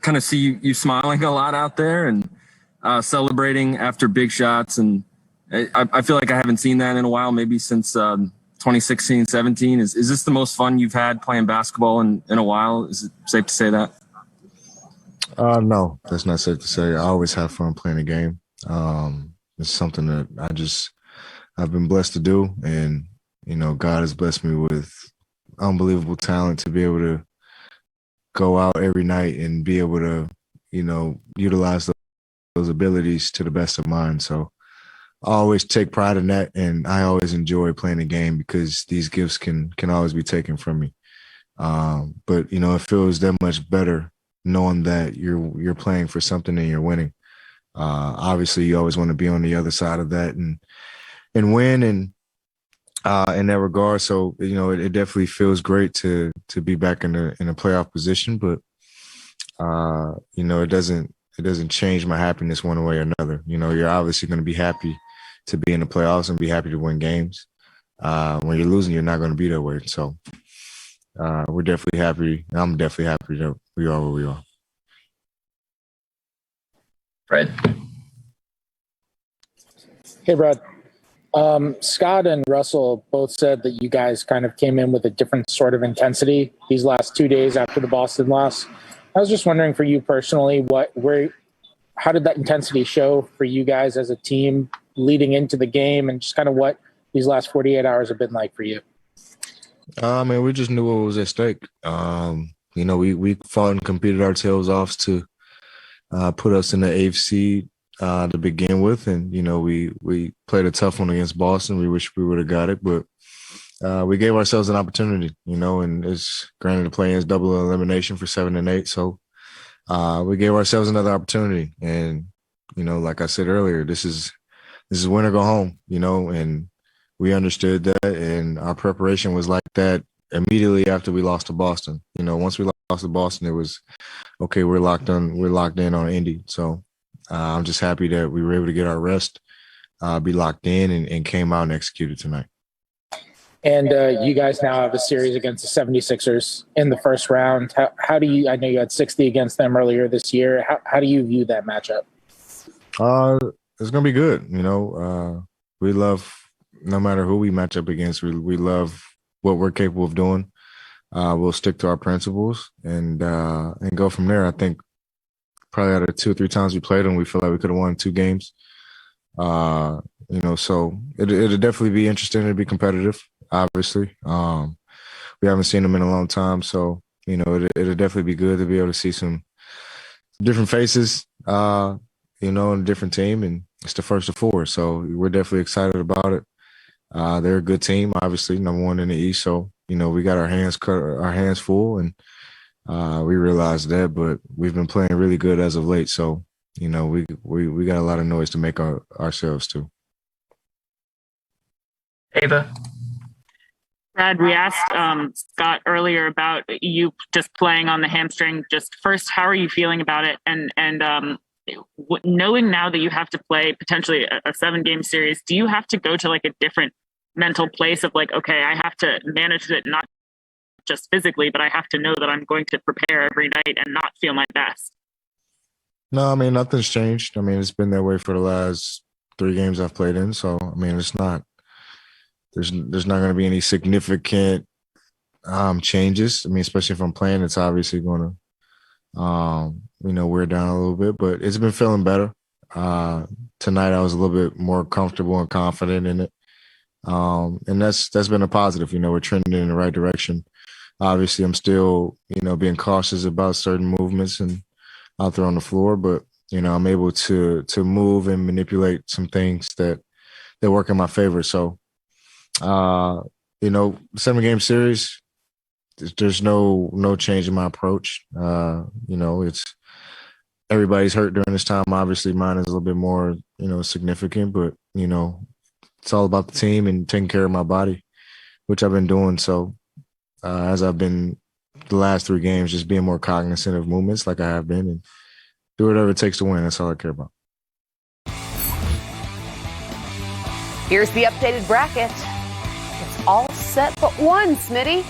kind of see you smiling a lot out there and celebrating after big shots. And I feel like I haven't seen that in a while, maybe since 2016, 17. Is this the most fun you've had playing basketball in a while? Is it safe to say that? No, that's not safe to say. I always have fun playing the game. It's something that I've been blessed to do. And, God has blessed me with unbelievable talent to be able to go out every night and be able to, utilize those abilities to the best of mine. So I always take pride in that, and I always enjoy playing the game because these gifts can always be taken from me. But it feels that much better knowing that you're playing for something and you're winning. Obviously, you always want to be on the other side of that and win and in that regard. So it definitely feels great to be back in a playoff position, but it doesn't change my happiness one way or another. You're obviously going to be happy to be in the playoffs and be happy to win games. When you're losing, you're not going to be that way. So we're definitely happy. I'm definitely happy that we are where we are. Fred. Hey, Brad. Scott and Russell both said that you guys kind of came in with a different sort of intensity these last 2 days after the Boston loss. I was just wondering for you personally, how did that intensity show for you guys as a team leading into the game, and just kind of what these last 48 hours have been like for you? We just knew what was at stake. We fought and competed our tails off to put us in the AFC to begin with, and we played a tough one against Boston. We wish we would have got it, but we gave ourselves an opportunity. And it's granted the play is double elimination for 7 and 8, so we gave ourselves another opportunity. And like I said earlier, this is win or go home. And we understood that, and our preparation was like that immediately after we lost to Boston. Once we lost to Boston, it was okay. We're locked in on Indy. So I'm just happy that we were able to get our rest, be locked in, and came out and executed tonight. And you guys now have a series against the 76ers in the first round. How do you? I know you had 60 against them earlier this year. How do you view that matchup? It's gonna be good. We love. No matter who we match up against, we love what we're capable of doing. We'll stick to our principles and go from there. I think probably out of 2 or 3 times we played them, we feel like we could have won 2 games. So it'll definitely be interesting. It'll be competitive, obviously. We haven't seen them in a long time, so it'll definitely be good to be able to see some different faces, in a different team, and it's the first of 4, so we're definitely excited about it. They're a good team, obviously, number 1 in the East. So, we got our hands full, and we realized that, but we've been playing really good as of late. So, we got a lot of noise to make ourselves too. Ava. Brad, we asked Scott earlier about you just playing on the hamstring. Just first, how are you feeling about it? And knowing now that you have to play potentially a 7-game series, do you have to go to like a different mental place of like, okay, I have to manage it not just physically, but I have to know that I'm going to prepare every night and not feel my best? No, nothing's changed. It's been that way for the last 3 games I've played in. So, it's not, there's not going to be any significant changes. Especially if I'm playing, it's obviously going to, we're down a little bit, but it's been feeling better. Tonight I was a little bit more comfortable and confident in it. And that's been a positive. We're trending in the right direction. Obviously, I'm still, being cautious about certain movements and out there on the floor, but, I'm able to move and manipulate some things that work in my favor. So, 7-game series, there's no change in my approach. It's everybody's hurt during this time. Obviously, mine is a little bit more, significant, but, it's all about the team and taking care of my body, which I've been doing. So as I've been the last 3 games, just being more cognizant of movements like I have been and do whatever it takes to win. That's all I care about. Here's the updated bracket. It's all set but one, Smitty.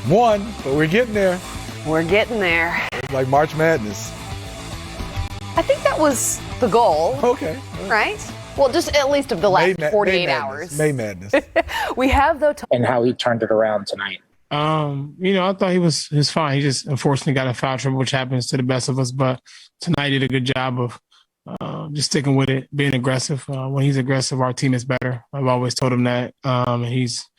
One, but we're getting there. We're getting there. Like March Madness. I think that was the goal. Okay. Right? Well, just at least of the last 48 May hours. May Madness. We have, though, And how he turned it around tonight. I thought he was fine. He just unfortunately got in foul trouble, which happens to the best of us. But tonight he did a good job of just sticking with it, being aggressive. When he's aggressive, our team is better. I've always told him that. And he's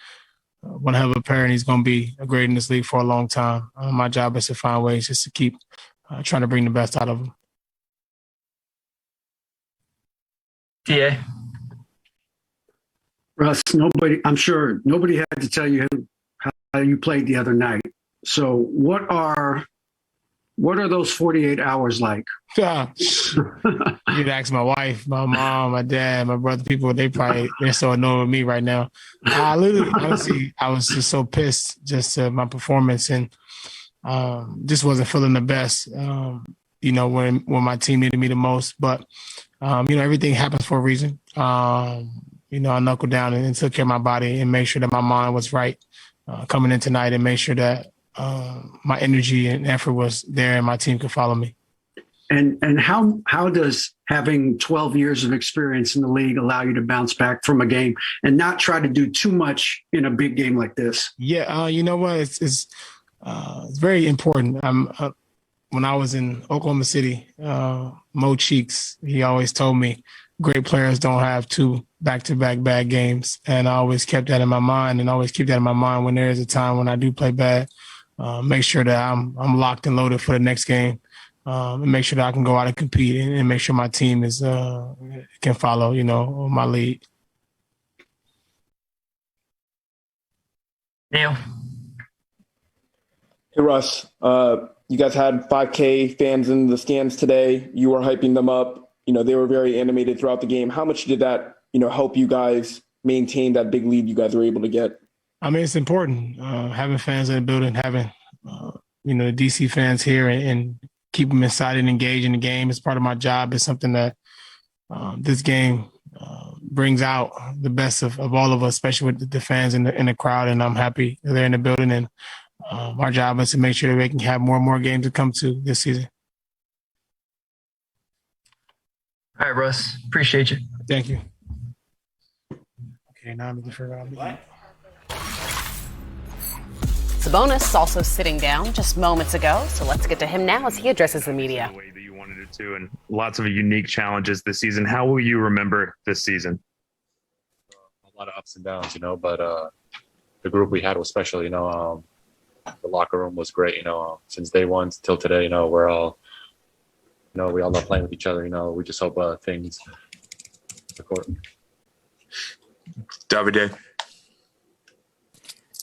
one hell of a player, and he's going to be great in this league for a long time. My job is to find ways just to keep trying to bring the best out of him. Yeah. Russ, I'm sure nobody had to tell you how you played the other night. So what are those 48 hours like? You'd ask my wife, my mom, my dad, my brother, people, they're so annoyed with me right now. Honestly, I was just so pissed just my performance and just wasn't feeling the best, when my team needed me the most. But, everything happens for a reason. I knuckled down and took care of my body and made sure that my mind was right coming in tonight and made sure that my energy and effort was there and my team could follow me. And how does having 12 years of experience in the league allow you to bounce back from a game and not try to do too much in a big game like this? Yeah, you know what? It's very important. When I was in Oklahoma City, Mo Cheeks, he always told me great players don't have 2 back-to-back bad games. And I always kept that in my mind and always keep that in my mind when there is a time when I do play bad. Make sure that I'm locked and loaded for the next game. And make sure that I can go out and compete and make sure my team is can follow, my lead. Neil. Hey, Russ. You guys had 5K fans in the stands today. You were hyping them up. They were very animated throughout the game. How much did that, help you guys maintain that big lead you guys were able to get? I mean, it's important having fans in the building, having, the DC fans here and keep them excited and engaged in the game. It's part of my job. It's something that this game brings out the best of all of us, especially with the fans in the crowd. And I'm happy they're in the building. And our job is to make sure that we can have more and more games to come to this season. All right, Russ. Appreciate you. Thank you. Okay, now I'm looking for Sabonis also sitting down just moments ago. So let's get to him now as he addresses the media. The way that you wanted it to, and lots of unique challenges this season. How will you remember this season? A lot of ups and downs, but the group we had was special, the locker room was great, since day one till today, we're all, we all love playing with each other, we just hope things record. Davide.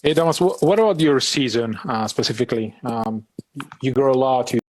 Hey, Thomas, what about your season specifically? You grow a lot.